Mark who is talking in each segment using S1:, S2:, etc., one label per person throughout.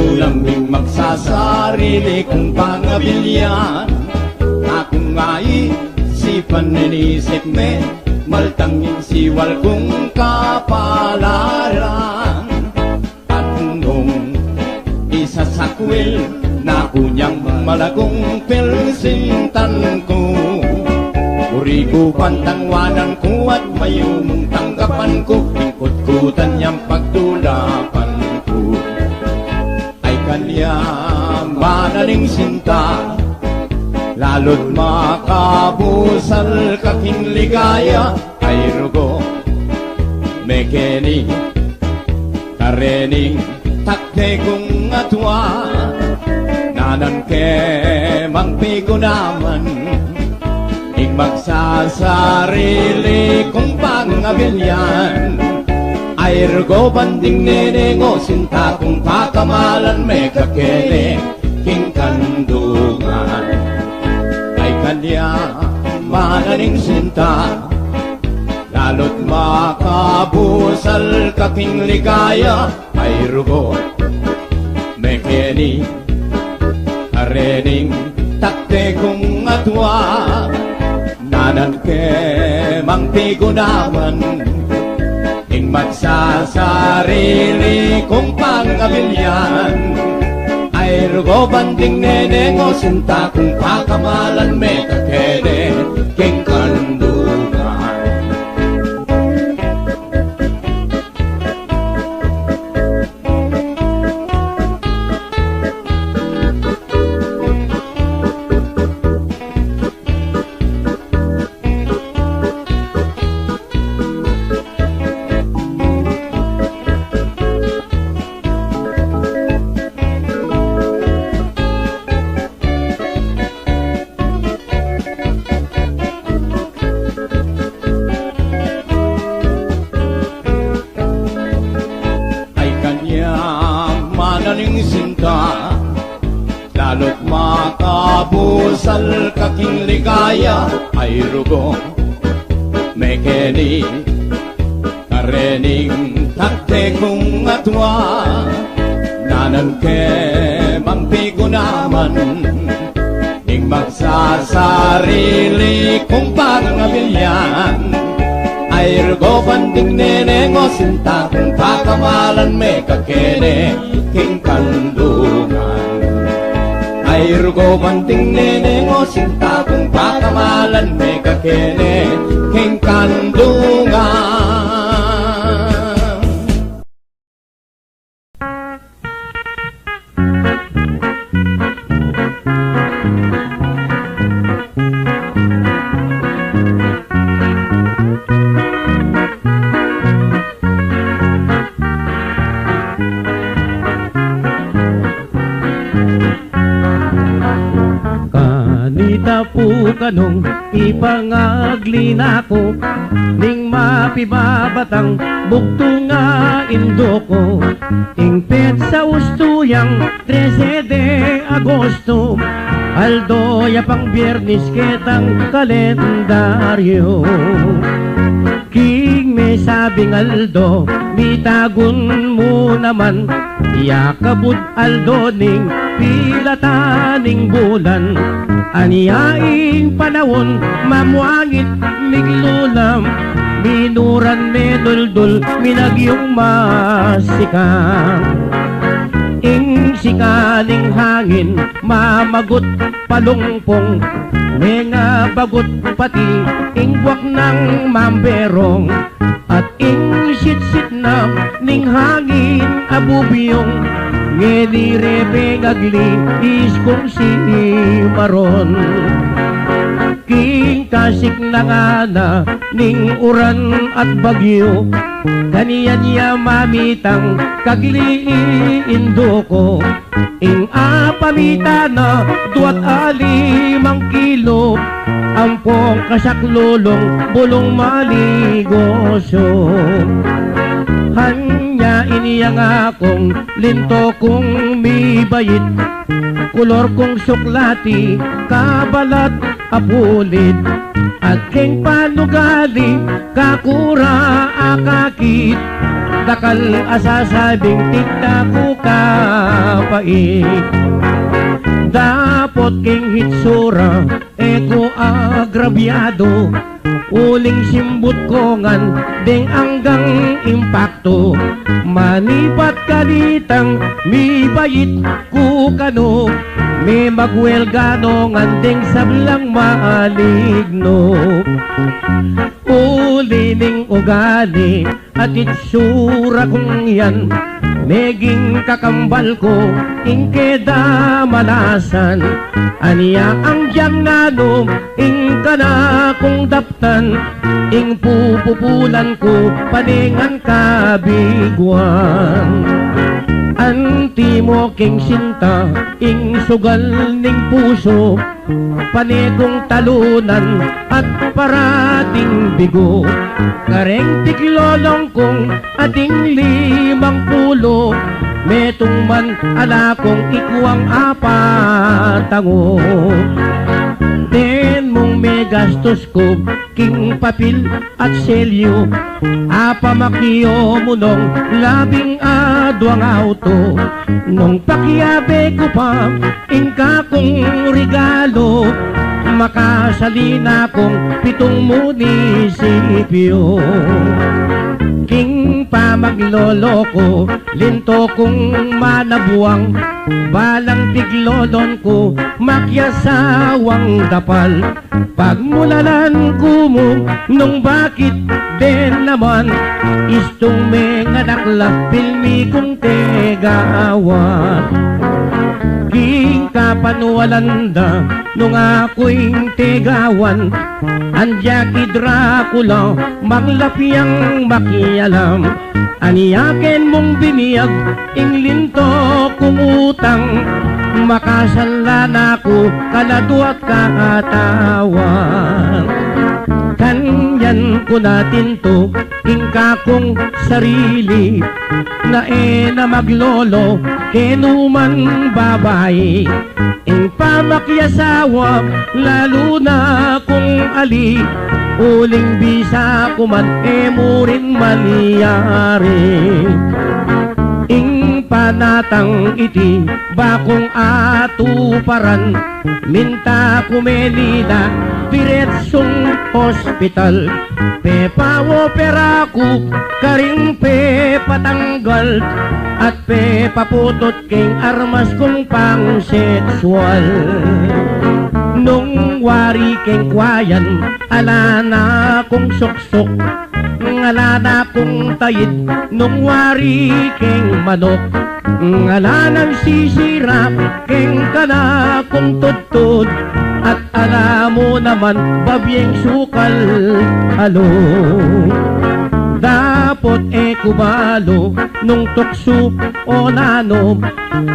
S1: Laming magsasarili kong pangabilyan. Ako nga'y sipan ninisip me, maltanging siwal kong kapalaran. At nung isasakwil na kunyang malagong pilsintan ko, uri ko pantangwanan ko at mayumong tanggapan ko, ikot-kutan niyang pagtulapan ko. Ay kanya manaling sinta, lalo't makabusal kaking ligaya. Ay rugo, mekeni, karening, takte kong atwa, nanan ke mangpigo naman, ing magsasarili kong pangabilyan. Ay rugo banding nenengo, sinta kong pakamalan, me kakene king kandungan. Ay kanya manaling sinta, lalo't makabusal kaking ligaya. Ay rugo, mekeni, karening, takte kong atwa, nanan ke mangpigo naman, ing magsasarili kong pangabilyan. Ay rugo banding nenengo, sinta kong pakamalan, me kakene king kandungan. Manaling sinta, lalo't makabusal kaking ligaya. Ay rugo, mekeni, karening, takte kong atwa, nanan ke mangpigo naman, ing magsasarili kong pangabilyan. Ay rugo banding nenengo, sinta kong pakamalan, me kakene king kandungan. Ay rugo banding nenengo, sinta kong pakamalan, me kakene king kandungan.
S2: Kanong ipangagli nako, ning mapibabatang bugto nga indo ko, ing pet sa ustuyang 13 de Agosto, aldo ya pang biyernes ketang kalendaryo. King may sabing aldo, mitagun mo naman, yakabud aldo ning pilataning bulan. Aniyaing panahon, mamuangit, miglulam, minuran, meduldul, minagyong masikang. Ing sikaling hangin, mamagot, palungpong, nga bagot pati, ing buwak ng mamberong, at ing sit-sit na, ning hangin, abubiyong, ngedi rebe ngagli iskong si maron. King kasik na nga na ning uran at bagyo, kaniyan niya mamitang kagli indo ko, ing apamita na 2 kilo, ampong kasaklulong bulong maligosyo. Hanya iniyang akong linto kong mibayit, kulor kong suklati, kabalat apulid, at king panugali, kakura akakit, dakal asasabing tigda ko pait. Dapot king hitsura, eko agrabyado, uling simbut ko ngan, ding anggang impakto. Manipat kalitang, mi bayit ku kano, may magwelgano ngan, ding sablang maaligno. Ulining ugali, at itsura kong yan, meging kakambal ko, ingkeda malasan. Aniya ang diyang nanom, ingka na kong daptan, ing pupupulan ko, paningan kabiguan. Anti mo king sinta, ing sugal ning puso, panegong talunan at parating bigo. Kareng tiklolong kong ating 50, metong man ala kong ikuang apatango. Den mong may gastos ko, king papil at selyo, apamakiyo mo nung 12 auto. Nung pakiyabe ko pa, ingka kong regalo, makasalina kong 7 munisipyo. King pa maglolo ko, linto kong manabuang, balang tiglolon ko, makyasawang dapal. Pagmulalan ko mo, nung bakit din naman, istong may nganakla, pilmi kong tegawan. King kapanuwalanda, nung ako'y tegawan, andyaki Dracula, manglapiyang makialam. Aniyaken mong biniyag, inglinto kumutang, makasanla na ko, kalado at katawan. Kanyan ko natin to, ingka kong sarili, na na maglolo, kenuman babae. Ing pamakyasawa, lalo na kung ali, uling bisa ko man, mo rin maniyari. Ing panatang iti, bakong atuparan, minta kumelida, diretsong hospital. Pepawo peraku, karing pe patanggal, at pe paputot king armas kong pang sexual. Nung wari king kwayan, ala na kong suksok, ngala na kong tayid, nung wari king manok. Ngala nang sisira, king kana kong tutod, at alam mo naman, babyeng sukal, halo. Dapot kubalo, nung tukso o nano,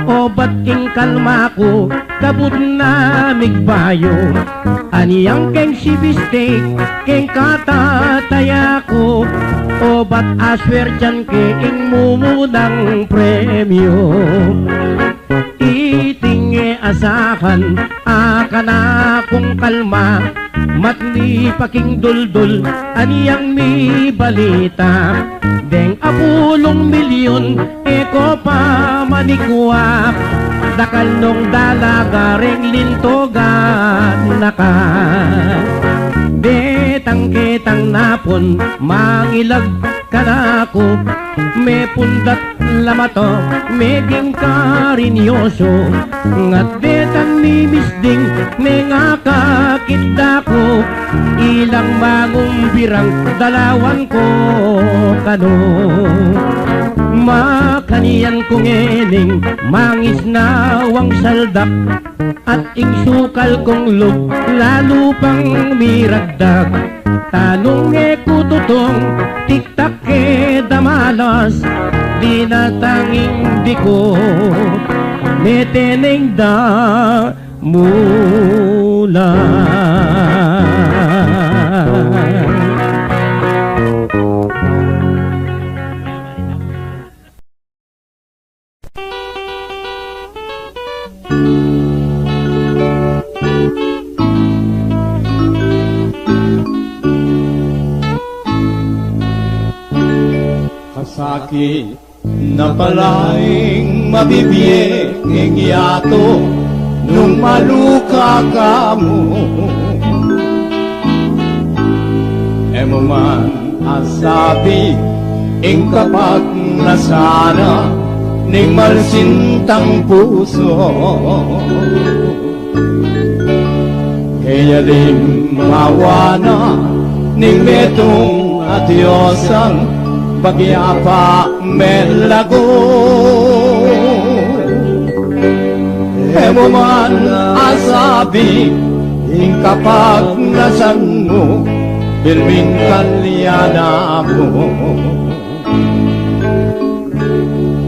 S2: o ba't king kalma ko, kabut na migbayo. Aniyang keng sibiste, keng katataya ko, o ba't aswertyan ke ing mumunang premyo. Itinge asahan, akana kong kalma, matni paking duldul, aniyang mi balita. Deng 10 milyon, eko pa manikuap, dakal nung dalaga ring lintogan naka. Betang-ketang napon, mangilag ka na ako, may pundat lamato, meging karinyoso. Ngat betang nimisding, may ngakakita ko, ilang mangong birang dalawan ko kano. Makaniyan kong ening, mangis nawang saldak, at ing sukal kong lug, lalo pang miragdag. Tanong kututong, tiktak damalas, di natanging di ko, meteneng da mula.
S1: Kasakit na palaing mabibiyeng yato nung maluka ka mo. Emo man asabi ing kapag nasana ning malsintang puso, kaya din mawana ning betong atiyosang pagyapa melago. Emo man asabi ing kapag nasan mo bilbing kalyana mo,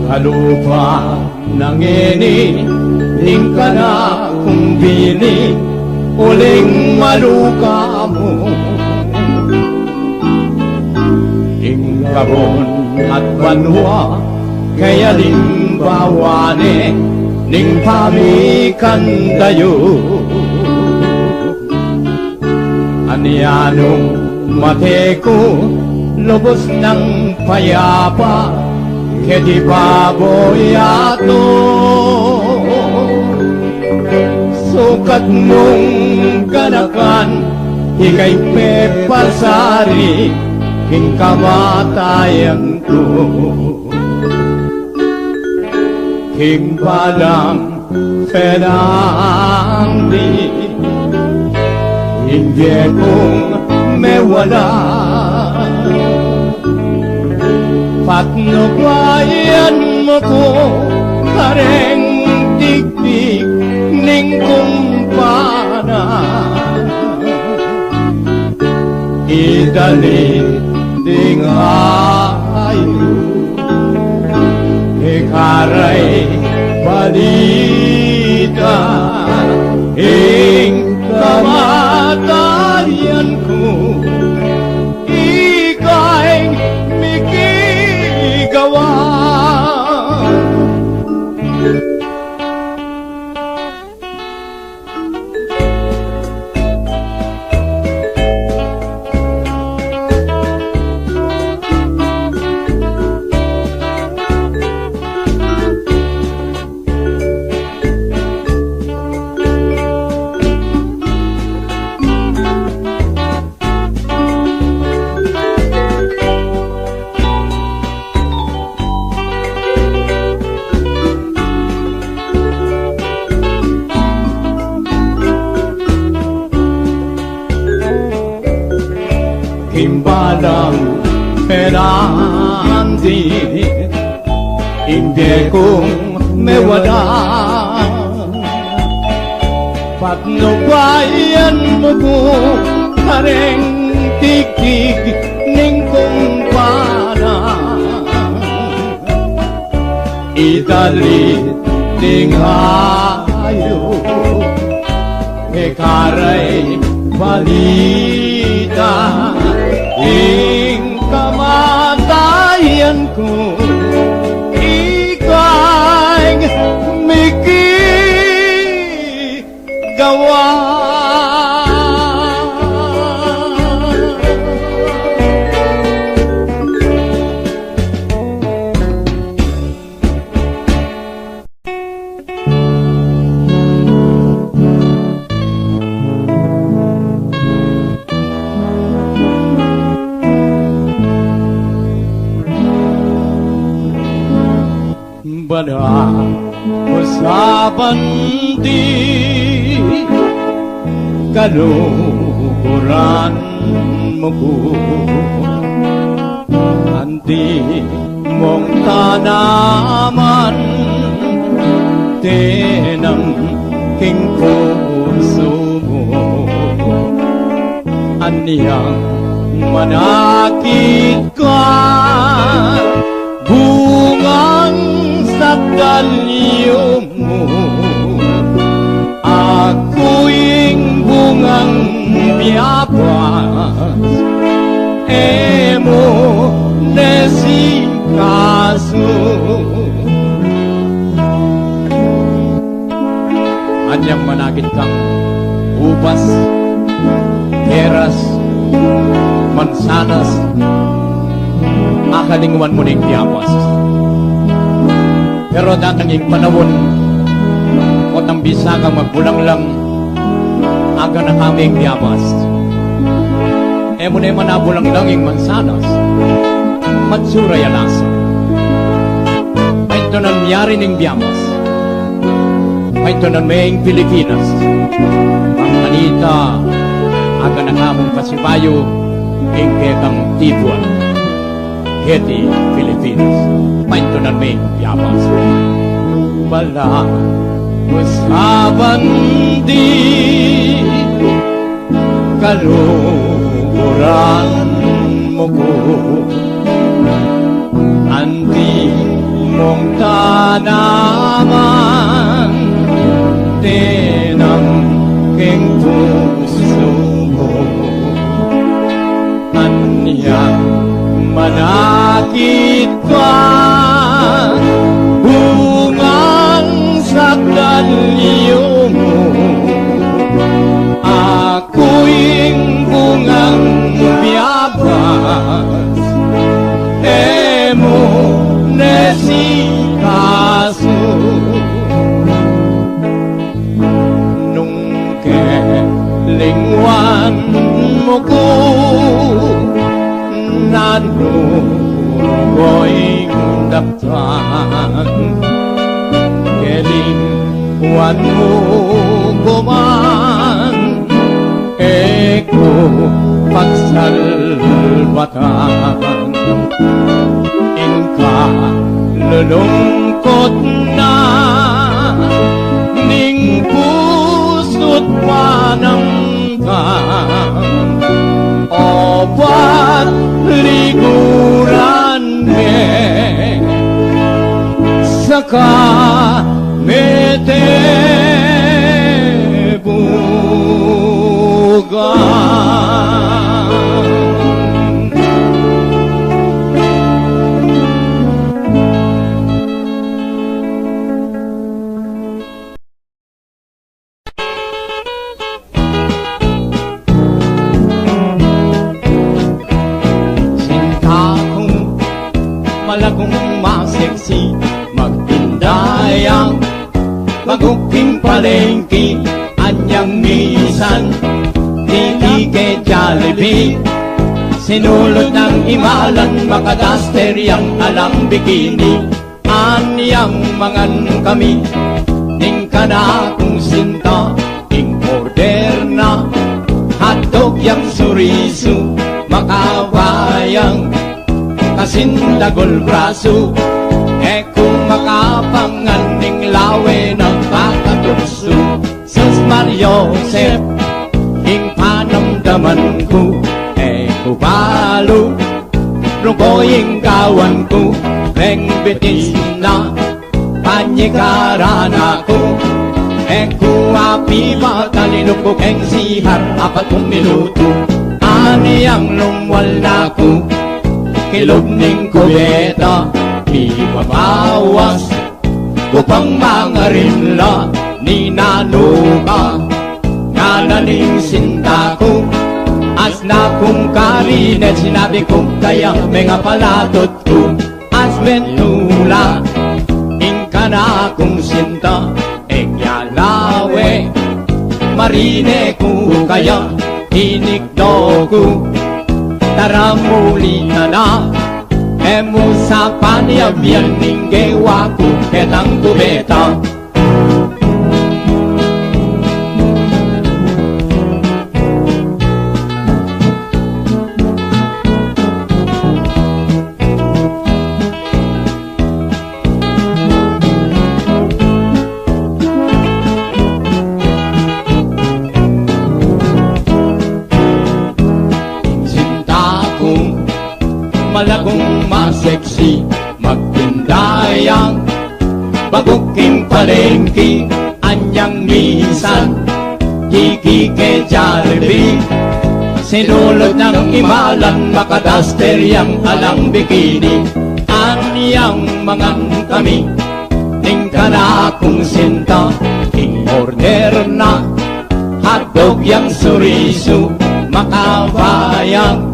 S1: kalupa ng ini ing ka na kung bini uling maluka mo. Ing kabon at banwa kaya limbawane ning pamikan tayo. Anyanong mateko lubos ng payapa kedi baboyato. Sukat mong ganakan hikay pepasari king kamatayan ko. King palang penang di hindi kong mewala. Patnubayan mo ko kareng tiktik ning kumpana. Idalit ding ayo ikaray balita ing kamatayan ko. Ika'y mikigawa. Himbalang perandi hindi kong mewala. Patnubayan mo ko kareng tiktik ning kumpana. Idalit ding ayo ikaray balita ing kamatayan ko. Ika'y mikigawa. Bada usapan di kalukuran mo ko. Andi mong tanaman tinang king puso mo. Aniyang manakit ka bungang sa dalyo mo. Ako'y bungang biyapas emo nesikaso. Anyang manakit kang ubas, peras, mansanas, akalinguan mo ning biyapas. Pero datanging panahon, o tambisa kang magbulang lang, aga na kaming biyamas. E mo na manabulang lang yung mansanas, matsura yalasa. May ito nangyari ng biyamas. May ito na maying Pilipinas. Ang manita, aga na kamong pasibayo, ing kekang tibuan. Heti, Pilipinas. May ito na maying biyamas. Wala, usapan di, kaluran mo ko. Anti mong tanaman, tinang king puso ko. Anyang manakit ka, bungang sakdalyo mo. Ako'y bungang biyabas, emo nesikaso. Nung kelingwan mo ko, nanuro'y daptan. Kelingwan mo ko man, eko pagsalbatan. Inka lulungkot na, ning puso't panangkang. O ba't liguran me, saka mete bugan. Sinta kong malagong maseksi, magpindayang maguking palengke. Anyang misan, hindi kay Jollibee, sinulot ng imalan, makadaster yang alang bikini. Anyang mangan kami, ning kana kung sinta, ing order na hotdog yang suriso, makabayang kasindagol braso. E kung makapangan ning lawe ng kakatutso, Sus Mario Josep, ing panamdaman ko, e kubalo, rugoying kawan ko, reng bitis na, panyikaran ako. E kuwapi pa talino ko, keng sihar, 4 minuto, ani ang lumwal na ko, kilog ning kubeta, di mabawas, upang mga rinla, ni nanuka, ngalaning sinta ko. As na kong karinet, sinabi ko kaya mga palatot ko. As mentula, ingka na kong sinta, ekyalawe, marine ko kaya, hinikdo ko. Tara muli na, emo sa paniyabyan ninggewa ko, ketang kubeta. Malagong maseksi, magpindayang baguking palengke. Anyang misan, kiki kay Jollibee, sinulot ng imalan, makadaster yang alang bikini. Anyang mangan kami, ning kana kung sinta, ing order na hotdog yang suriso, makabayang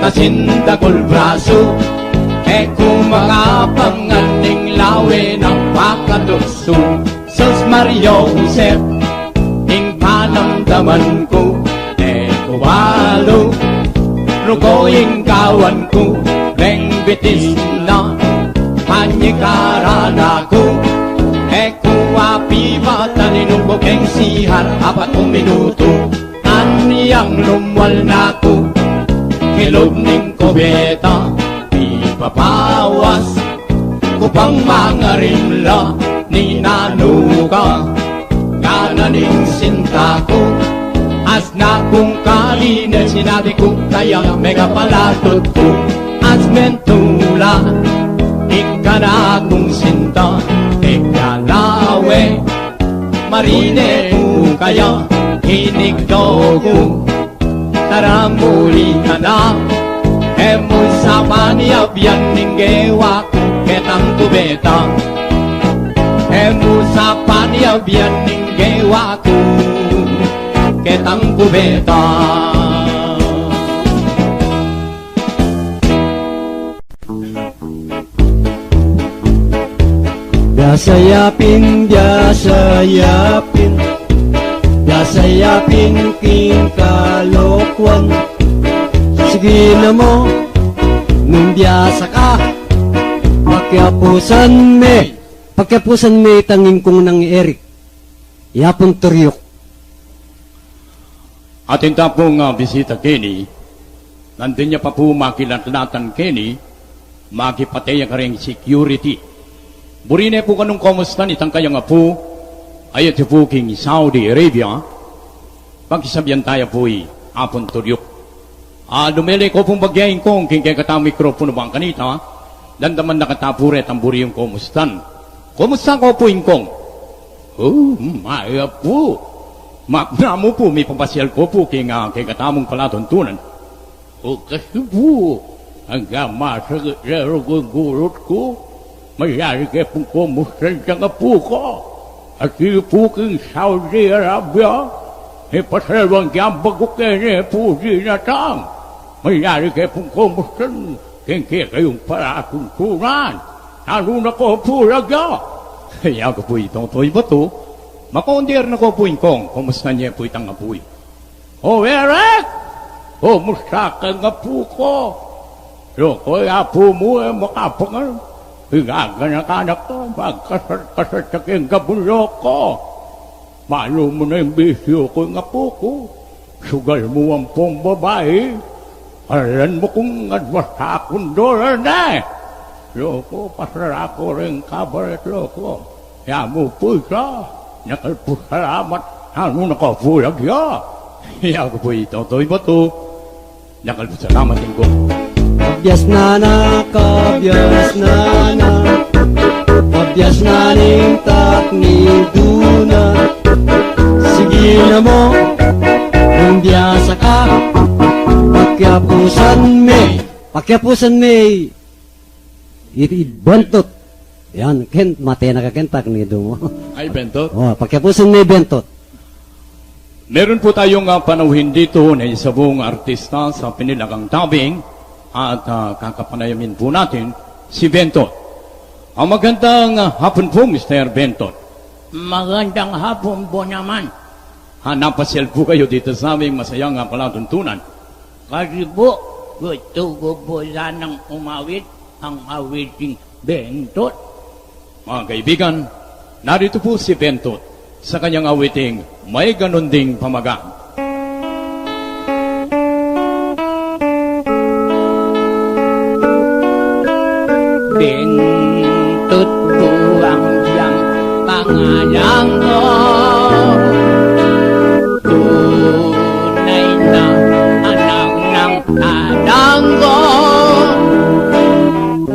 S1: kasindagol braso. E kung makapangan ning lawe ng pakatukso Sus Mario Josep Ing panamdaman ko Kubalo Rugoying kawan ko Reng bitis na Panyikaran ako Api matalinong ko keng sihar 4 minuto Aniyang lumwal na ko Hilog ning kubeta Ipapawas Kupang mga rimla Ni nanuka Kananing sinta ko As na kung kalina sinabi ko Kaya mega palatot ko As mentula Ika na kong sinta Ika lawe Marine ko kaya Hinigdo ko Tara muli ka na Emo sa paniabyan Ninggewa ko Ketang kubeta Emo sa paniabyan Ninggewa ko Ketang kubeta
S3: Dasayapin, dasayapin Dasayapin king kalokwan Sige na mo Nung biyasa ka Pagkapusan me tanging kong nang Eric Yapong turyok
S1: Atin tapong bisita Kenny, nandun niya pa po makilatlatan Kenny, makipataya ka rin security. Burine po kanong kumusta ni tangkaya nga po, ayat po king Saudi Arabia, pagkisabihan tayo po'y apon turyok. Dumele ko pong bagyayin kong king kaya katang mikropono bang kanita, dandaman nakatapuret ang buriyong kumustan. Kumusta ko po ingkong? Oh, maya po. Namo po, may papasyal ko po kay katamong palatuntunan. O kasi po, hanggang masagaro kong gurot ko, mayari kayo pong kumustan sa nga po ko. At iyo po kong Saudi Arabia, ipasalwang gambag ko kayo po sinatang. Mayari kayo pong kumustan, kaya kayong palatuntunan. Ano na ko po lagya? Kaya ko po itong toy ba to? Makondir na ko po ingkong, kumusta niya po itang apoy. O Eric! Kumusta ka nga po ko? So, kaya po mo makapangal. Higaganak-anak ko, magkasat-kasat sa king gabulo ko. Malo mo na yung bisyo ko nga po ko. Sugal mo ang pong babae. Alan mo kung adwasa akong dolar na. Loko, pasara ko rin kabaret loko. Kaya mo po siya. Nakalpusalamat, ano nakapulag ya? Iya ko po ito, to'y ba to? Nakalpusalamat din ko.
S3: Kabyas na Kabyas na ning takni duna. Sige na mo, kung biyasa ka, Pagkapusan me, Bentot. Yan, matay na kakentak ni mo.
S1: Ay, Bentot?
S3: Oh, pagkapusan may Bentot.
S1: Meron po tayong panauhin dito na isa pong artista sa pinilagang tabing at kakapanayamin po natin si Bentot. Ang magandang hapon po, Mr. Bentot.
S4: Magandang hapon po naman.
S1: Napasyal po kayo dito sa aming masayang palatuntunan.
S4: Kasi po, gusto ko po sanang umawit ang awiting Bentot.
S1: Mga kaibigan, narito po si Bentot sa kanyang awiting May Ganon Ding Pamagat.
S4: Bentot po ang siyang pangalan ko. Tunay na anak ng tatang ko.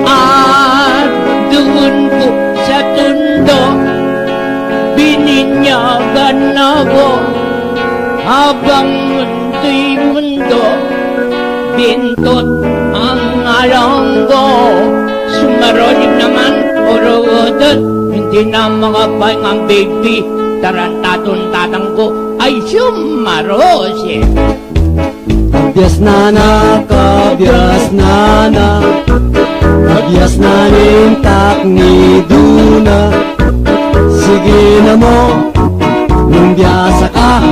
S4: At doon po sa tundo, bininyagan ako. Habang mundo'y mundo, Bentot ang alam ko. Sumaronig naman, uruudot, hindi na makapay ang baby. Tarantaton tatang ko ay sumarose.
S3: Kabyas na, kabyas na nintak ni Duna. Sige na mo, nung biyasa ka,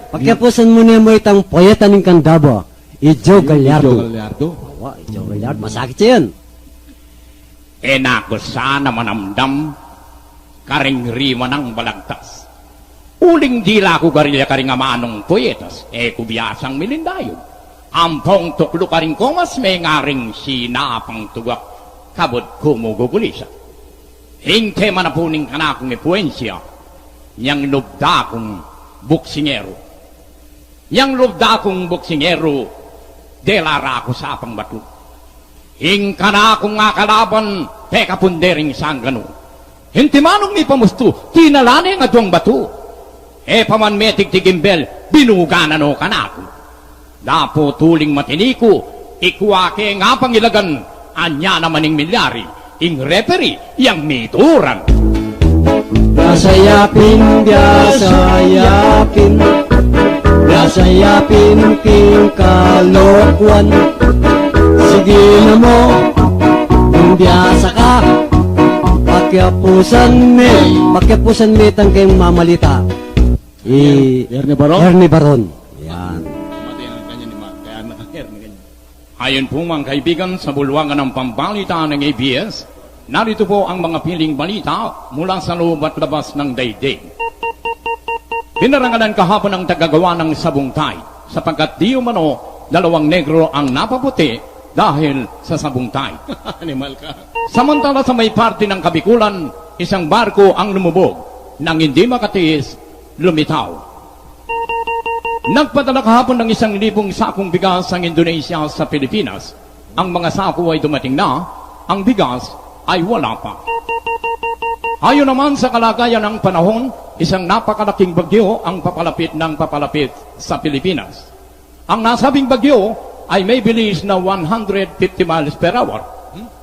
S3: pakyapusan mo na mo itang poeta ng Kandaba, Ijo Gallardo. Ijo Gallardo, masakit yan.
S1: Enako sana manamdam, karing rima ng balagtas. Uling dila ko garilya karing amanong poetas, kubiyasang milindayo. Ampong tuklo karing komas may ngaring sinapang tugak, kabod kumugugulisa. Hingke manapuning kanakong ipuensya, yang lubda kong buksingero. Yang lubda kong buksingero, delara ko sa apang batu. Hingka na akong nga kalaban, peka pundering sanggano. Hinti manong ni pamusto, tinalani nga duwang batu. Paman metig tigimbel, binuganan o kanako. Dapo tuling matiniko, ikuwake nga pangilagan, anya namaning milyari, ing referee, yang mituran.
S3: Biasayapin king kalokwan. Sige na mo, kung biyasa ka, pakyapusan me tangkeng mamalita.
S1: Ernie Baron?
S3: Ernie Baron. Yan.
S1: Ayon po mga kaibigan sa bulwangan ng pambalita ng ABS, narito po ang mga piling balita mula sa loob at labas ng daigdig. Pinarangalan kahapon ang tagagawa ng sabuntay sapagkat di umano 2 negro ang napaputi dahil sa sabuntay. Animal ka. Samantala sa may parte ng Kabikulan, isang barko ang lumubog nang hindi makatiis, lumitaw. Nagpadala kahapon ng 1,000 sakong bigas ang Indonesia sa Pilipinas. Ang mga sako ay dumating na, ang bigas ay wala pa. Ayon naman sa kalagayan ng panahon, isang napakalaking bagyo ang papalapit sa Pilipinas. Ang nasabing bagyo ay may bilis na 150 miles per hour.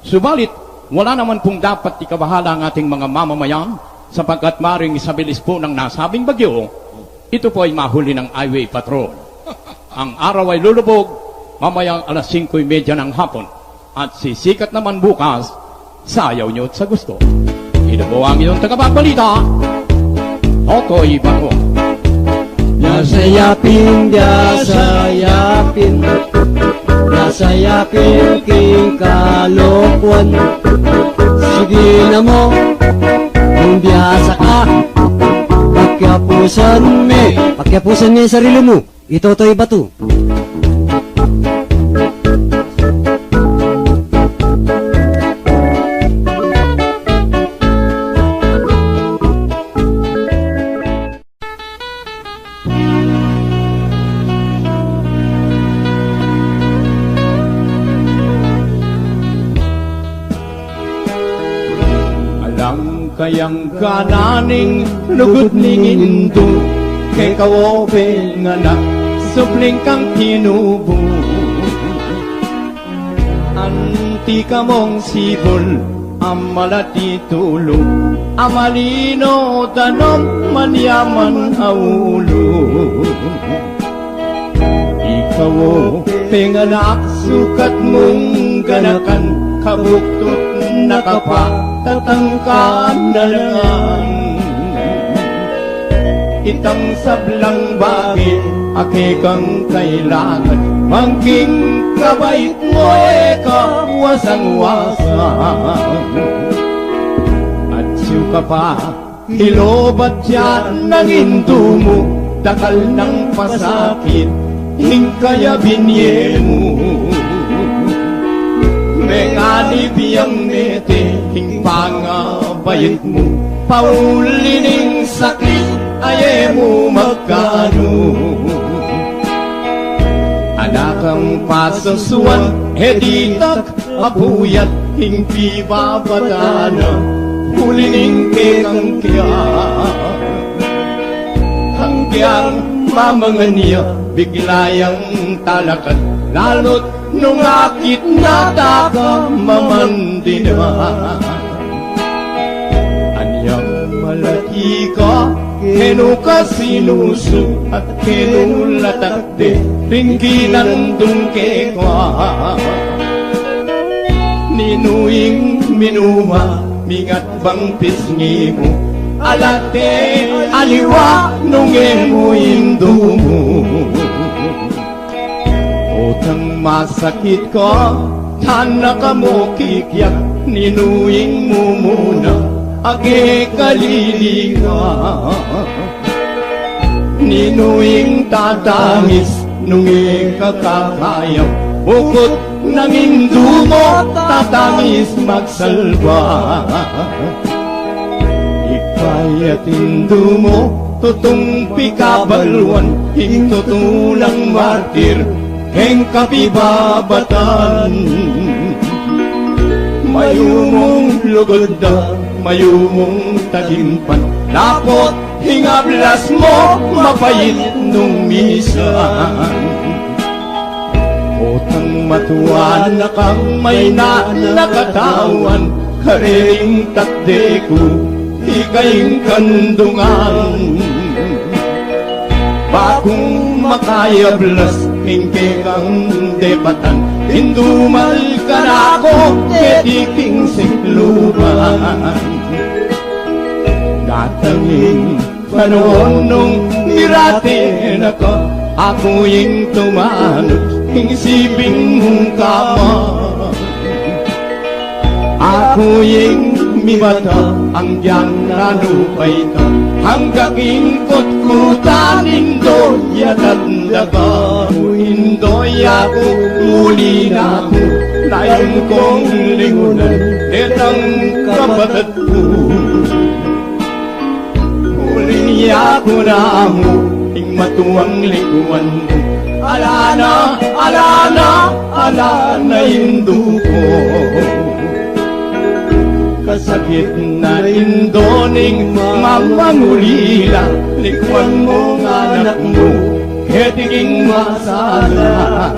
S1: Subalit, wala naman pong dapat ikabahala ang ating mga mamamayan sapagkat maring sa bilis po ng nasabing bagyo, ito po ay mahuli ng highway patrol. Ang araw ay lulubog mamayang 5:30 ng hapon at sisikat naman bukas sa ayaw nyo at sa gusto. Ito po ang inyong tagapagbalita, Otoy Bato.
S3: Biasayapin king kalokwan. Sige na mo, kung biyasa ka, pakyapusan me sarili mo. Ito Toy Bato.
S1: Kayang kananing lugot ning indo kay kawobe nga na supling kang tinubo. Anti ka mong sibol amalati tulo amalino tanom manyaman aulo. Ikaw penganak sukat mong ganakan kabuktot nakapatatangkan na lang. Itang sablang bagay ake kang kailangan mangking kabait mo kawasang-wasang. At siya ka pa hilobat yan ng indo mo dakal ng pasakit hingkaya binye mo. Menganib yang nete hing pangabayit mo paulining sakit aye mo magkano. Anakang pasasuan heditak apuyat hing pibabadana ulining kekang kya hanggang mamanganya biglayang talakat lalot nung akit na taga mamandina. Anyang Malaki ka, keno ka sinusu, at keno latakde, ringkinan dungke ka. Ninuing minuma, mingat bang pisngi mo, alate aliwa nung mo indo mo. Otang masakit ka, tana ka mo kikyak, ninuing mo muna, age kaliliga. Ninuing tatangis, nung ikakakayam, bukod ng indo mo, tatangis magsalba. Ikayat indo mo, tutong pikabalwan, hintutulang martir, heng kapibabatan. Mayumong lugod na, mayumong tagimpan, lapot hingablas mo, mapayit nung misan. Otang matuan na kang may nakatawan, karering takde ko, hikaying kandungan. Bakong makayablas, hingke kang debatan, hindumal ka na ako, ketiking sikluban. Datanging panahon nung niratin ako, ako yung tumanod, hingsibing mong kama. Ako yung mimata, ang diyang nanupay ka, hanggang ingkot-kutan, indoy at andaga. Indoy ako, muli na ako, nayon kong lingunan, netang kapatat ko. Huli niya ko na mo, ing matuwang likuan mo, alana, alana, alana indo ko. Kasakit na indoning mamangulila, likuan mo ng anak mo, ketiging masala.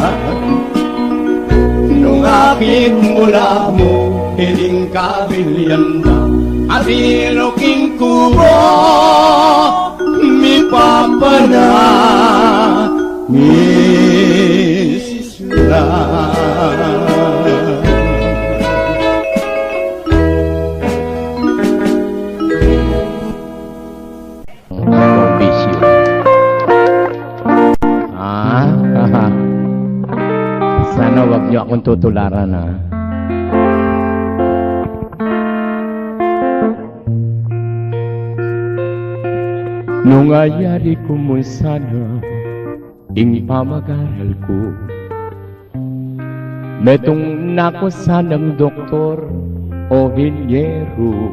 S1: Nung akit mula mo, hiling kabilyan na, at inuking kubo, mi papana, misla.
S2: Sana wag niyo akong tutularan, ha? Nung ayari ko mo sana, ing pamag-aral ko, metong nako sanang doktor o binyero.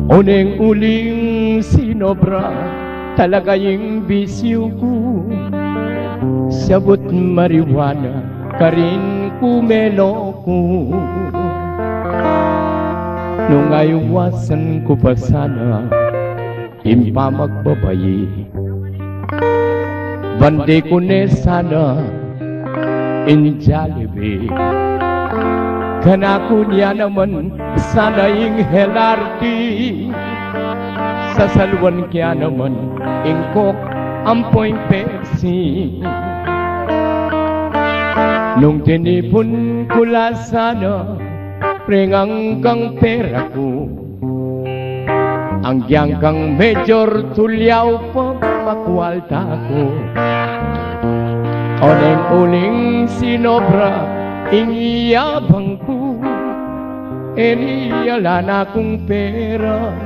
S2: Uneng uling sinobra, talaga yung bisyo ko. Sabot marijuana, karin kumelo ko. Nung aywasan ko pa sana, impa magbabayi. Bande ko ne sana, in Jollibee. Kanako niya naman, sana yung helarti. Sa salwan kaya naman, ingkok ampoy Pepsi. Nung tinipon ko la sana, prengang kang pera ko. Ang giyang kang major tulyaw pa makwalta ko. Oneng uling sinobra, ingiyabang ko. Eniyala na kong pera,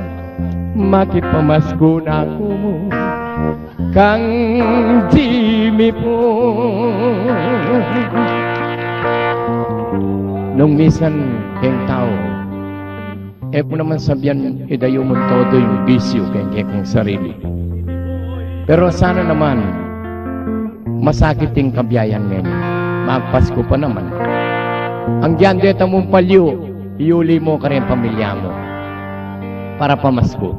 S2: makipamasko na ko mo. Kang Jimmy po. Nung misan keng tao, po naman sabihan, idayo mo todo yung bisyo keng keng sarili. Pero sana naman, masakit yung kabiyayan ngayon. Magpasko pa naman. Ang gyandeta mong palyo, iuli mo ka rin pamilya mo para pamasko.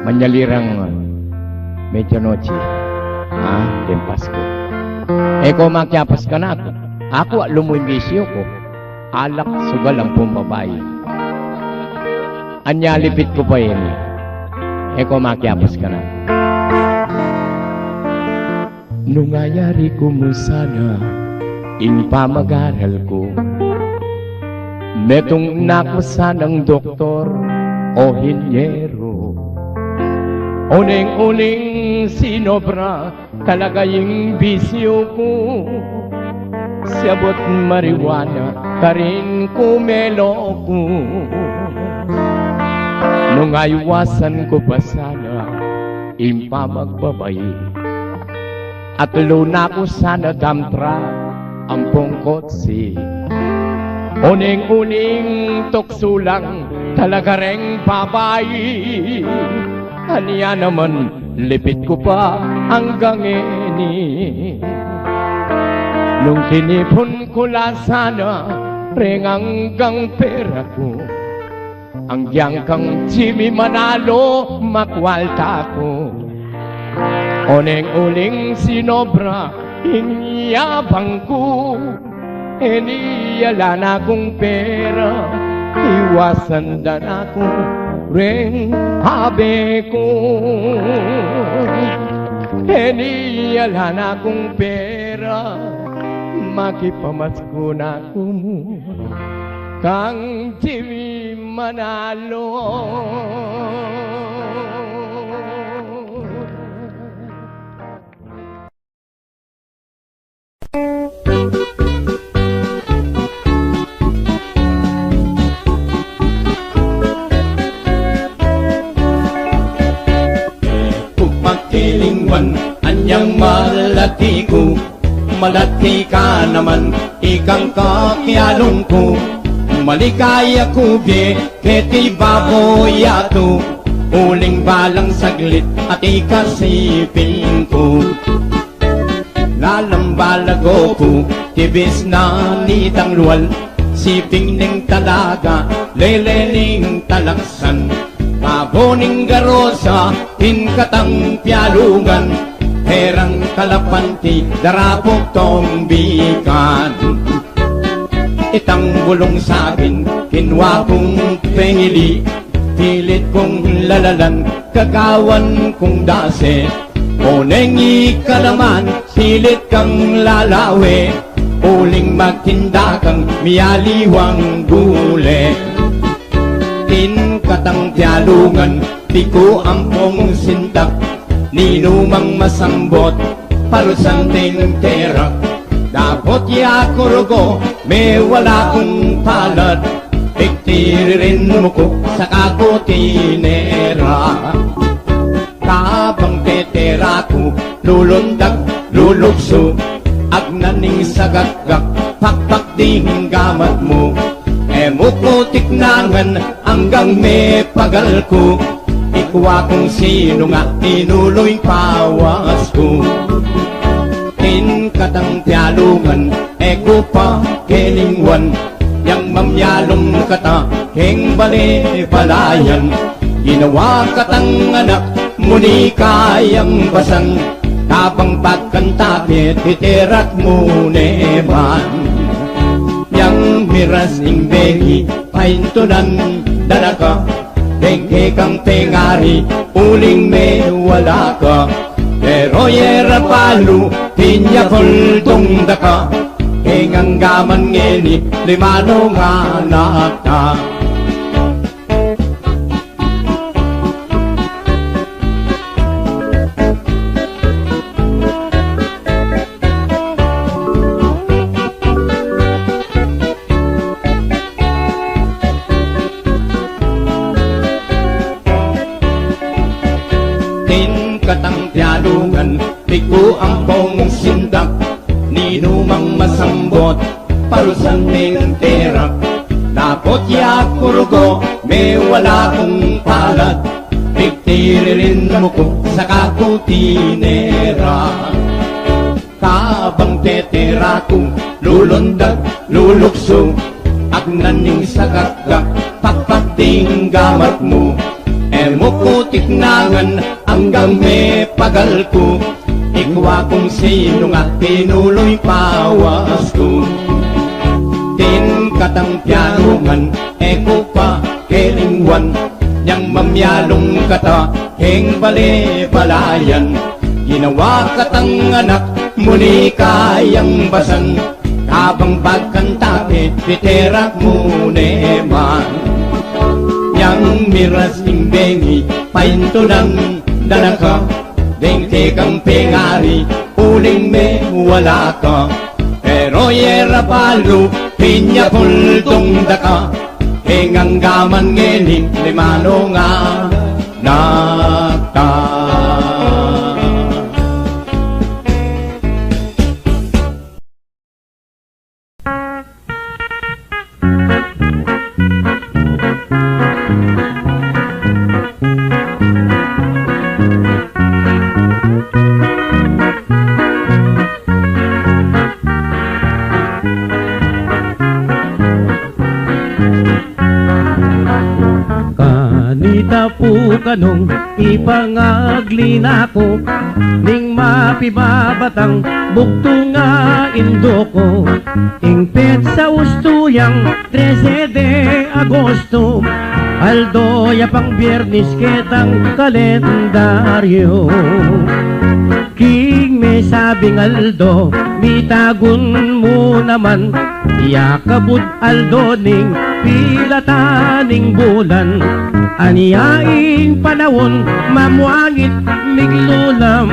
S2: Manyalirang medianoche, din Pasko. Kung makyapas ka na ako, lumo yung bisyo ko, alak sugal ang bumbabay. anya lipit ko pa yun. Eko makiapos ka na. Nung ayari ko mo sana, in pamag-aral ko, metong nako sanang doktor o hinyero. Uling-uling sinobra talaga yung bisyo ko. Sabot marijuana ka rin kumelo ko. Nung aywasan ko pa sana impa magbabayi, at luna ko sana damtra ang pungkotsi. Uning-uning tukso lang talaga ring babayi. Aniya naman lipit ko pa hanggang eni. Nung kinipon ko la sana ring hanggang pera ko, hanggang kang Jimmy Manalo makwalta ko. Oneng-uling sinobra inyabang ko, eniyala na kong pera, iwasan dan ako ring habe ko. Eniyala na kong pera, makipamasko na ko kang Jimmy Manalo.
S1: Pagkilingwan, anyang malati ko, malati ka naman, ikang kakyalong ko. Maligaya ko be, keti baboy ato, uling balang saglit at ikasipin ko. Lalambalago ko, tibis na nitang luwal, siping ning talaga, lelening talaksan. Kaboning garosa, tinkatang pialungan, herang kalapanti, darapok tong bikan. Itang bulong sabin, kinwa kong pengili, pilit kong lalalan, kagawan kong dase. Onengi ka naman, pilit kang lalawe, uling magtinda kang miyaliwang gule. Tinkatang tialungan, di ko ampong sintak, ninumang masambot, parusan ting terak. Dapat ya kurugo, may wala kong palad, piktiririn mo ko sa kakutinera. Tabang tetera ko, lulundag, lulukso, agnaning sagagak, pakpak ding gamat mo. Emukutik nangan hanggang may pagal ko, ikwa kung sino nga tinuloy pawas ko. Katang tialungan, eko pa kelingwan, yang mamyalong kata, heng bali palayan. Ginawa katang anak, muni kayang basan, tapang pagkantapit, titerat mo neman. Yang miras ing begi, paintunan dalaka, tengke kang tengari, uling may wala ka. Pero yera palu, tinya kultong daka, hingang gaman ngeni, limanong anak na. Katang tialungan, piku ang pong sindak, ninumang masambot, parusan ting terak. Dapat ya kurugo, may wala kong palad, piktiririn mo ko sa kakutinera. Kabang tetera ko, lulundag, lulukso, agnaning sagagak, pakpating gamat mo. Emukutik nangan hanggang may pagal ko, ikwa kung sino nga tinuloy pawas ko. Tinkatang pianungan, eko pa kelingwan, mamyalong kata, heng bali-balayan. Ginawa katang anak, muli kayang basan, habang pagkantapit, piterak mo neman. Yang miras imbengi, painto ng danaka, dengte kang pengari, uling me wala ka. Pero yera palu, pinya pultong daka, hengang gaman ngeling, limano nga nakta.
S2: Kanita po kanong ipangagli nako, ning mapibabatang bukto nga indo ko. Ingpet sa ustuyang 13 de Agosto, Aldo ya pang biyernes ketang kalendaryo. King may sabing Aldo, mitagun mo naman, yakabud Aldo ning pilataning bulan. Aniyaing panahon, mamuangit miglulam,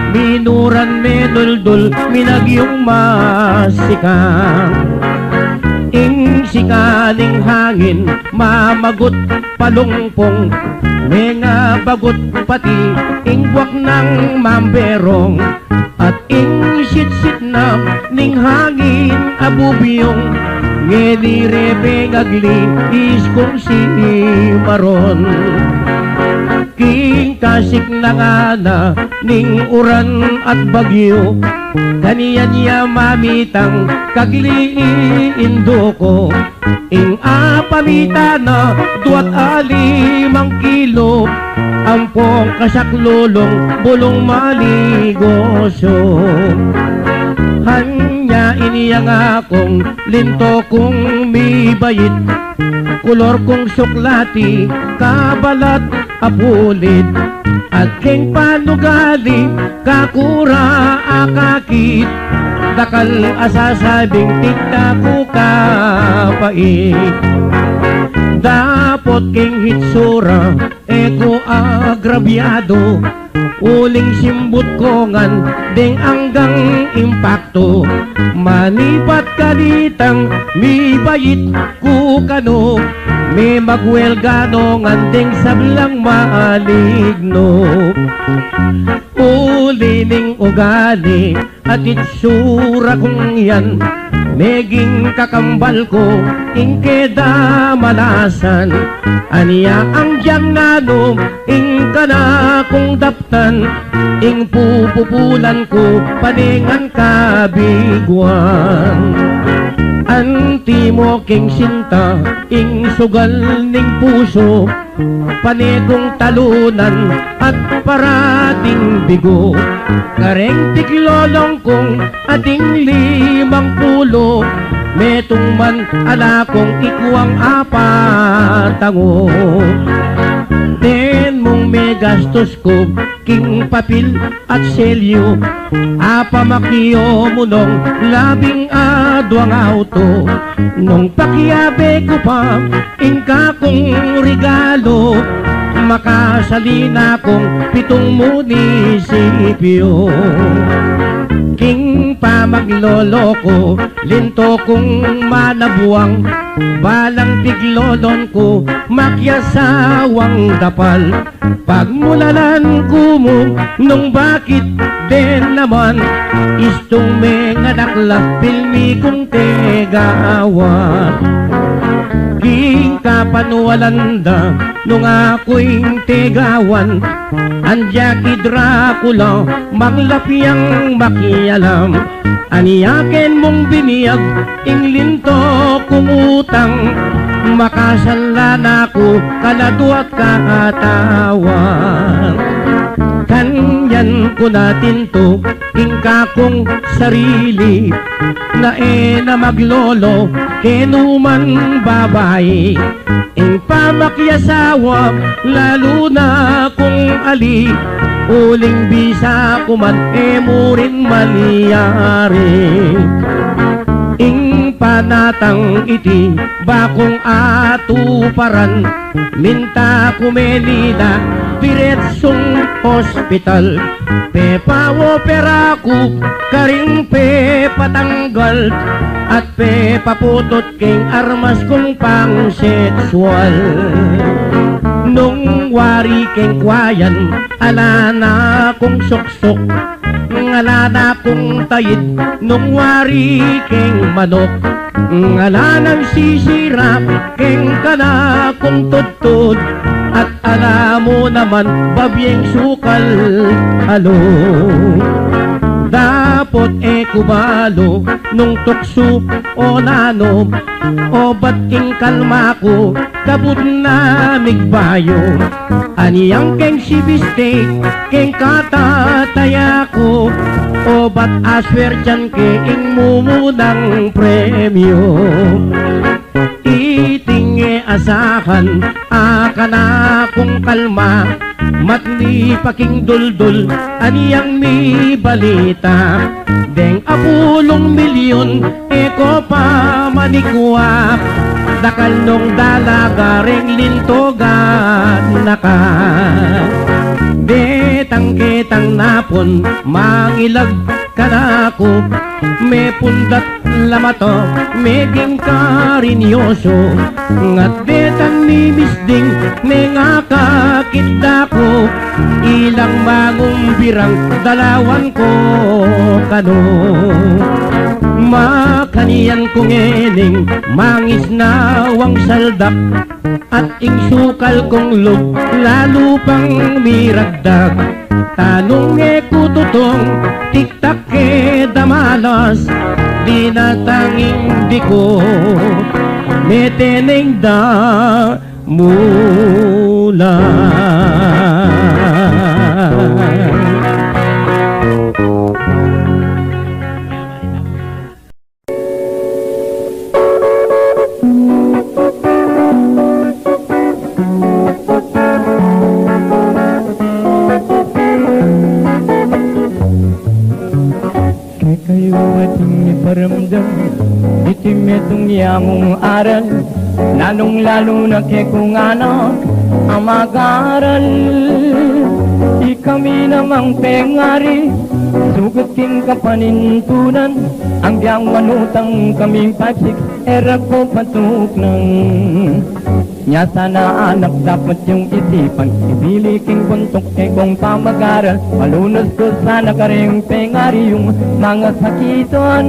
S2: minuran meduldul, minagyong masikang. Ing sikaling hangin, mamagot palungpong, mga bagot pati, ing buwak ng mamberong, at ing sit-sit na ning hangin abubiyong, ngelirebe ngagli iskong si maron. King kasik na nga na ning uran at bagyo, kaniya niya mamitang kagli indo ko. Ing apamita na 2 kilo, ampong kasaklulong bulong maligosyo. Hanya iniyang akong linto kong mibayit, kulor kong suklati, kabalat apulit, at king panugali, kakura akakit, dakal asasabing tigda ko kapait. Dapot king hitsura, eko agrabyado, uling simbut kongan, ding anggang impakto, manipat kalitang mibayit kukano, may magwelgano nganding sablang maligno. Ulining ugali at itsura kong yan, meging kakambal ko, ingkeda malasan. Aniya ang diyang nanom, ing kana kong daptan, ing pupupulan ko, paningan kabiguan. Anti mo king sinta, ing sugal ning puso, panigong talunan at parating bigo. Kareng tiklolong kong ating 50, metong man ala kong ikuang apatango. Den mong may gastos ko, king papil at selyo, apamakiyo mo nung 12 auto. Nung pakiyabe ko pa, ingka kong regalo, makasalina kong 7 munisipyo. King pamaglolo ko, linto kong manabuang, balang tiglolon ko, makyasawang dapal. Pagmulalan ko mo, nung bakit din naman, istong mga nakla, pilmi kong tegawan. King kapanwalanda, nung ako'y tegawan, Anjaki Dracula, manglapiyang makialam. Aniyaken mong biniyag, inglinto kumutang, makasalan ako, kalado at katawan. Kanyan Bigyan ko natin to ingka kong sarili na maglolo kenuman babae ing pamakyasawa lalo na kung ali uling bisa kuman mo rin maniyari ing panatang iti bakong atuparan minta kumelina diretsong hospital pe paopera ko karing pe patanggal at pe paputot king armas kong pang sexual nung wari king kwayan ala na kong suksok ngala na kong tayid nung wari king manok ngala nang sisirap king kana kong tutod at alam mo naman babyeng sukal halo dapot kubalo nung tukso o nanom o ba't king kalma ko kabut na migbayo aniyang keng sibiste keng katataya ko o ba't aswer dyan king mumunang premyo itinge asahan akana kung kalma matni paking duldul aniyang mi balita deng apulong milyon eko pa manikwa dakal nung dalaga ring lintogan naka betang ketang napon mangilag kanako me pundat lamato meging karinyoso ngat betang ni misding nengakakita ko ilang mangong birang dalawan ko kano makaniyan kong ening mangis nawang saldak at ingsukal kong lug lalo pang miragdag tanong kututong tiktak damalas di natanging di ko meteneng da mula kayo ating iparamdam itim itong yamong aral lalong lalo na kay kung ano ang mag-aral di kami namang pengari sugat king kapanintunan ang biyang manutang kaming 5-6 era ko patuk ng nya sana anak dapat yung isipan ibili king buntok kay kong pamag-aral malunos ko sana karing pengari yung mga sakitan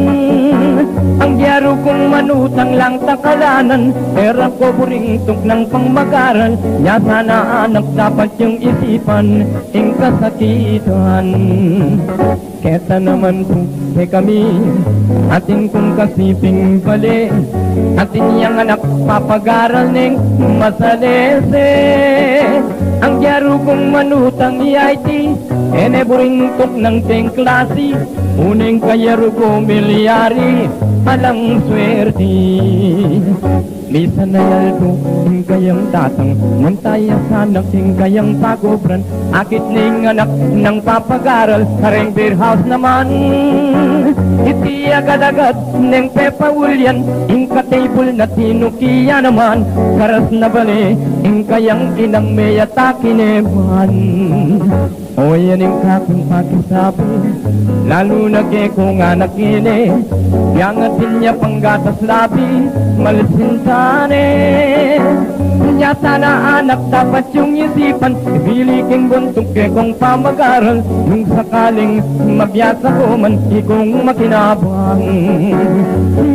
S2: ang gyaro kong manutang lang takalanan era ko buringtok ng pangmag-aral nya sana anak dapat yung isipan ing kasakitan kesa naman po kay kami ating kong kasiping pali atin yang anak papag-aral ning masalese ang gyaro kong manutang EIT ene buringtok ng ting klase uning kayaro ko milyari alang swerte Lisan na yaldo, ting kayang tatang Muntaya sanak, ting kayang pagobran Akit ning anak ng papag-aral Kareng beer house naman Iti agad-agad Neng Pepa William Ingka table na tinukiya naman Karas na bali Ing kayang inang may atakineban O yan yung kakong pakisabi Lalo na kay kung anak ini Yangatin niya panggatas labi Malisintane Nya sana anak dapat yung isipan Ibili king buntok kay kung pamag-aral Nung sakaling mabiyasa ko man Ikong makinabang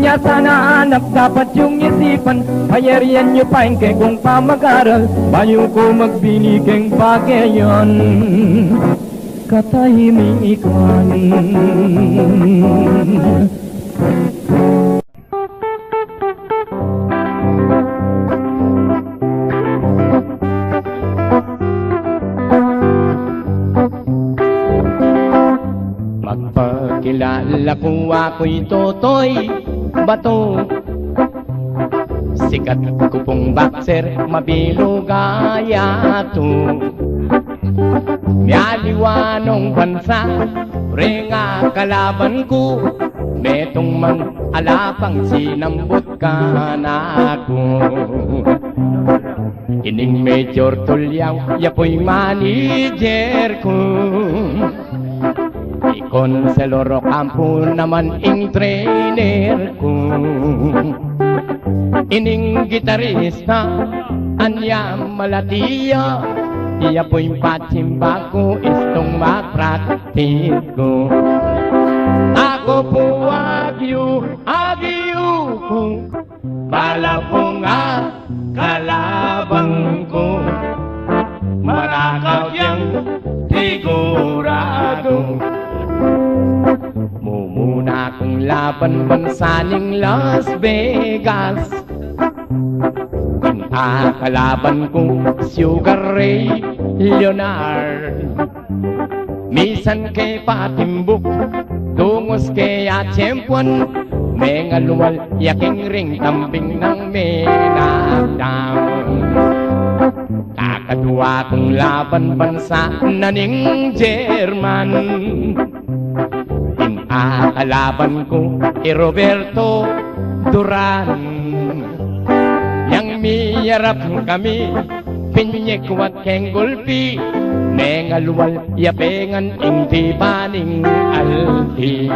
S2: Nya sana anak dapat yung isipan Hayarian nyo pa kay kung pamag-aral Bayo ko magbili king pagayon Katahimikan ko ako'y totoy bato. Sikat ko pong boxer, mabilo gaya to. Mialiwanong bansa, pre nga kalaban ko. Metong man alapang sinambot ka na ako. Ining Major Tulyaw, yapoy manager ko. Ikonselor Campo naman ing trainer ko. Ining gitarista, anyam malatiya. Iya po'y patsimba ko, istong mag-practice ko. Ako po agyu ko, bala po nga kalabang ko. Manakaw yang sigurado. Mumuna kong laban bansaning Las Vegas. Kalaban ko Sugar Ray Leonard. Misan kay patimbuk, tungos kay atsyempuan. Mengaluwal yaking ring tambing ng menagdang. Kakadua kong laban bansa na ning German. Kalaban ko Roberto Duran. Yang miyarap kami pinyek wat keng gulpi. Mengaluwal yapengan ing tibaning alti.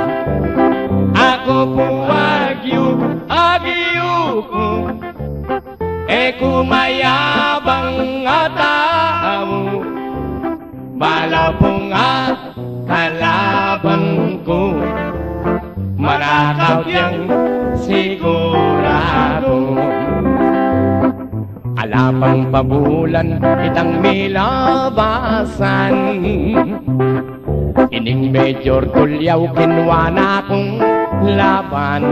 S2: Ako po agyu ko, kumayabang atao. Bala po nga kalaban ko, manakaw yang sigurado. Alapang pabulan itang milabasan. Ining Major Tulyaw kinuha na kong laban.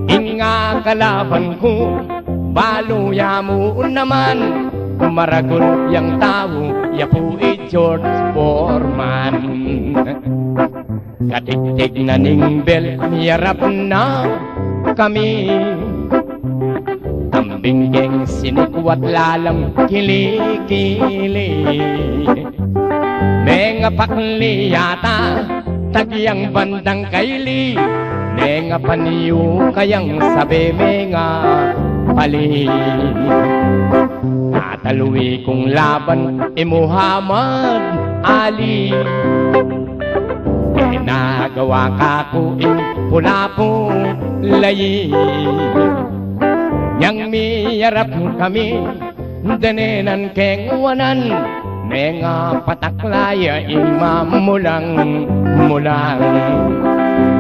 S2: Inga kalaban ko, baluya mo naman. Maragol yang tao, yapu George Foreman. Katigtig na ning bel, miyarap na kami. Tambing geng sinikwat lalang kilikili. Menga pakli yata, tagyang bandang kaili. Menga paniyo kayang sabi menga pali. Nataluwi kong laban Muhammad Ali. Nagawa ka ko pula po layi. Yang miyarap kami danenan keng wanan. Menga pataklaya imamulang mulang.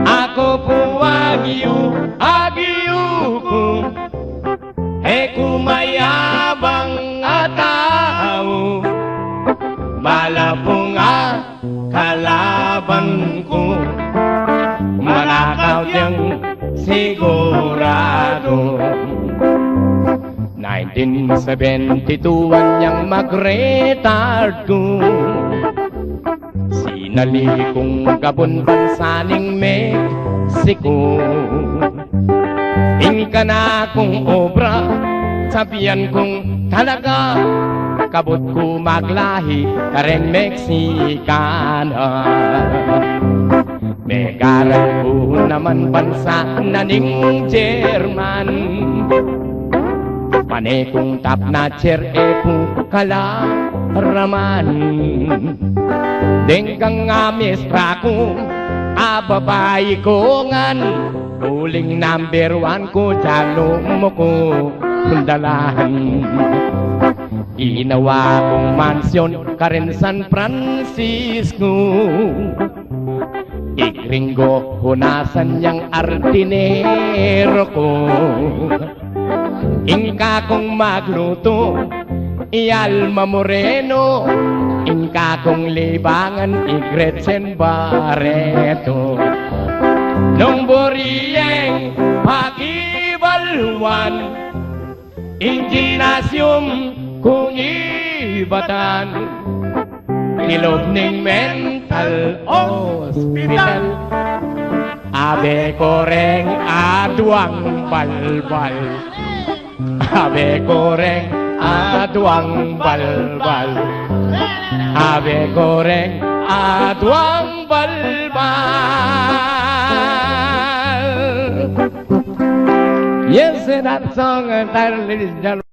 S2: Ako po agyu ko, kumayabang atao. Bala po nga kalaban ko, manakaw yang sigurado. 1972 niyang mag-retard ko. Sinali kong Gabon bansaning Mexico. Ingka na kong obra, sabihan kong talaga. Kabot ko maglahi, kareng Mexicana. Megaran ko naman bansa na ning German. Pane kong top notcher po kalaraman. Denggang amistra ko, babae ko ngan. Uling number 1 ko, jalo mo ko dalahan. Ginawa kong mansyon karen San Francisco. Igringo hunasan niyang artinero ko. Ingka kong magluto, Alma Moreno. Ingka kong libangan, Gretchen Barreto. Nung boriyeng pakibalwan, Gymnasium kong ibatan. Ilob ning mental hospital. Abe koreng aduang balbal. Abe koreng aduang balbal. Abe koreng aduang balbal. Yes, that song entitled, ladies and gentlemen.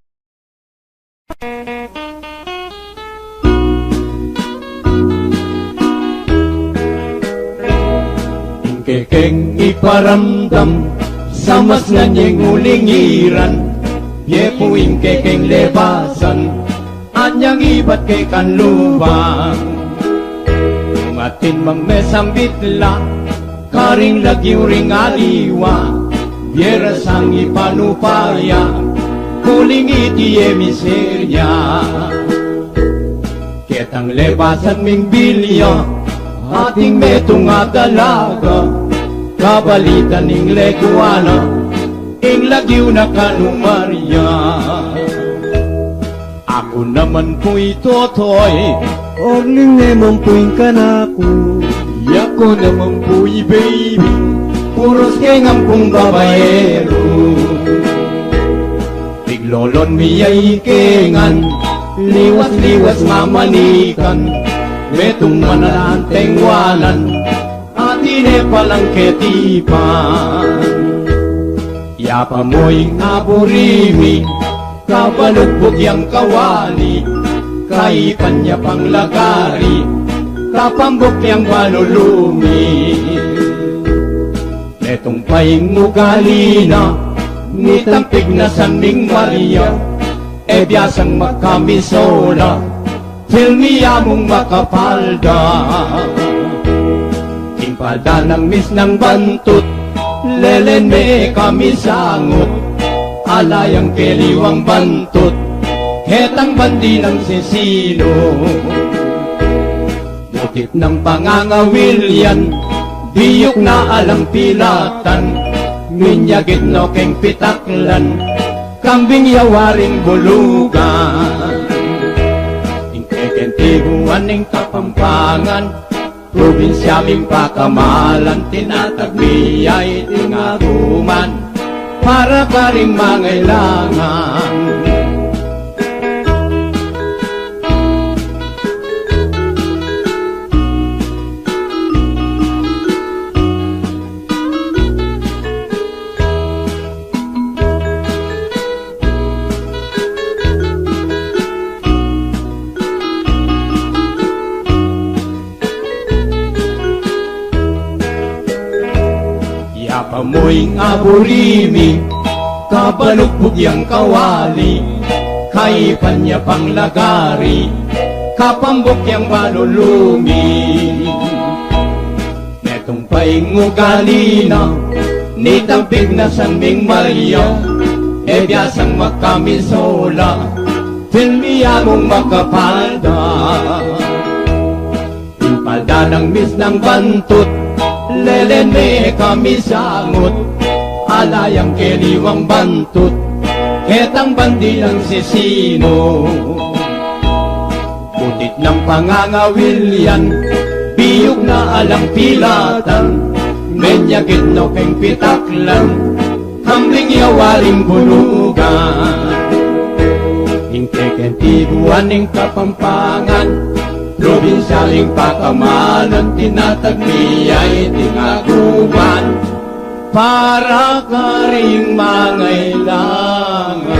S1: Kekeng iparamdam sa mas nganyeng ulingiran. Ye puing kekeng lebasan, anyang ibat kay kanlubang. Ngatin mang mesambitla, karing lagyo ring aliwa. Biera sang ipanupaya, kuling iti miserya. Ketang lebasan ming bilya, ating metong dalaga. Kabalitan ning lekuana, ing lagyo na kanumarya. Ako naman po'y totoy,
S3: Orling nemang puing kanako.
S1: yako naman po'y baby, puros kengam kong babayero. Tiglolon miyay kengan, liwas-liwas mamanikan, metong manalanteng walan, atine palang ketipan. Yapa mo'y aburimi, kabalugpog yang kawali, kaipan niya pang lagari, kapambok yang balulumi. Netong paing ugali na, nitampig na Sanming Maria, e biyasang makamisola, filmiya mong makapalda. Timpalda ng mis ng bantut, lelen me kami sangot, alayang keliwang bantut, hetang bandi ng sisino. Butit ng pangangawil yan, biyok na alang pilatan, minyagit no keng pitaklan, kambing yawaring bulugan. Ingkekentiguan ng Kapampangan, probinsya ming pakamalan, tinatagmiyay tingaguman, para ka rin mangailangan. Pamoy aburimi, kabalugpog yang kawali, kaipan niya pang lagari, kapambok yang balulumi. Netong paing ugali na, nitampig na Sanming Maria, e biyasang makamisola, filmiya mong makapalda. Impalda ng mis ng bantut, lelen me kami sangot, alayang keliwang bantut, ketang bandi ng sisino. Butit ng pangangawil yan, biyog na alang pilatan, menyagit no keng pitaklan, kambing yawaring bulugan. Ingkekentiguan ng Kapampangan, probinsyaling pakamalan, tinatagmiyay tingaguman, para ka ring mangailangan.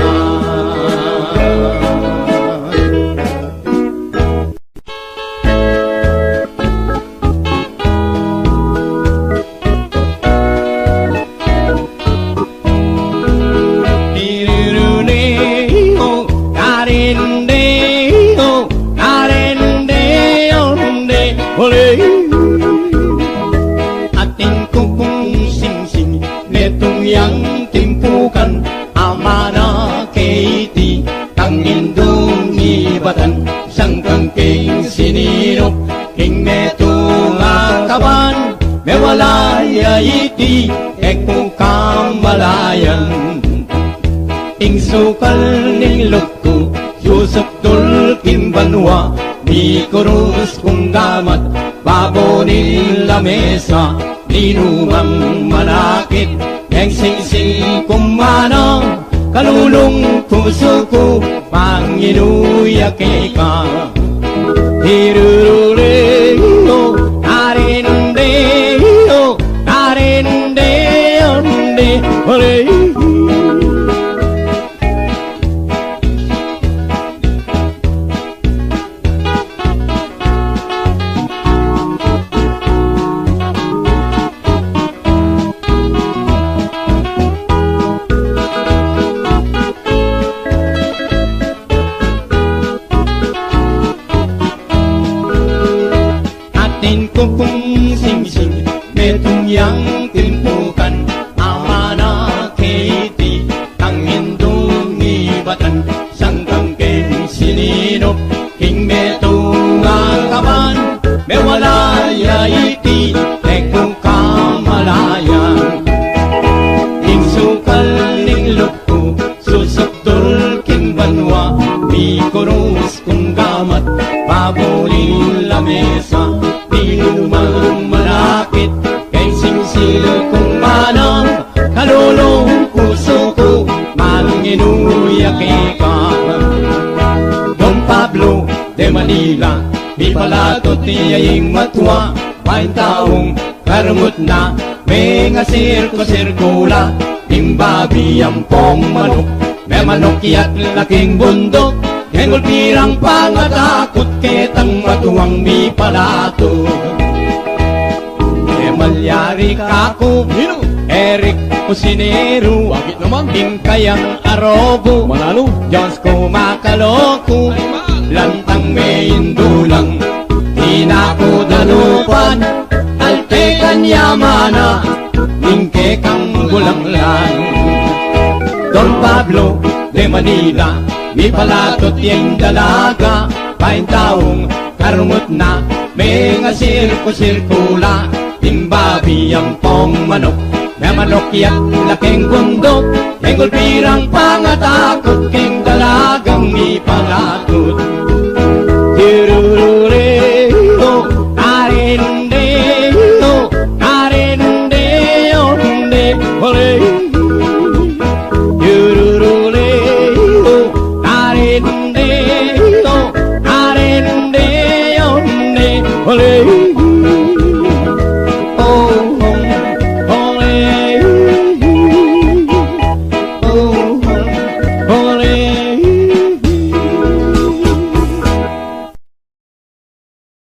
S1: Ating kukung sing-sing, netong yang timpukan, amana keiti, kang indong ibatan, sang kangking sininok, king metong akaban, mewalaya iti, ekong kamalayan. Ing sukal ning lukko, yusok dul kimbanwa, mi kurus kung gamat, babonin lamesa, linumang malakit, yang sing-sing kumana, kalulong puso ko, Panginuyak ka. Hirurureo, narindeo, narindeo, ole. Kung sing-sing, metong yang timpukan, amana kiti, tangindong ibatan, sanggang king sininop, king metong angkaman, mewalaya iti, tekong kamalayan. King sukal ning lupko, susukdol king banwa, mikurus kung gamat, babulin lamesa, lumang malakit, kay singsil kung manang, kalulong puso ko, manginuyak ka. Don Pablo de Manila, di palatot niyaying matwa, paing taong karmut na, may nga sirko-sirkula, timbabi ang pong manok, may manok iyat laking bundok, Hengol pirang pangatakot ketang matuwang mi palato. Emalyari kako, Eric Cusinero, bakit naman? Kayang arobo, manalo, Jones ko makaloko, lantang may indulang, tinako dalupan, altekan yamana, ningke kang bulanglan. Don Pablo de Manila, mi palatot yung dalaga, paing taong karumot na, may nga sirko-sirkula, timbabi ang pong manok, may manok yak laking bundok, hengol pirang pangatakot, king dalagang mi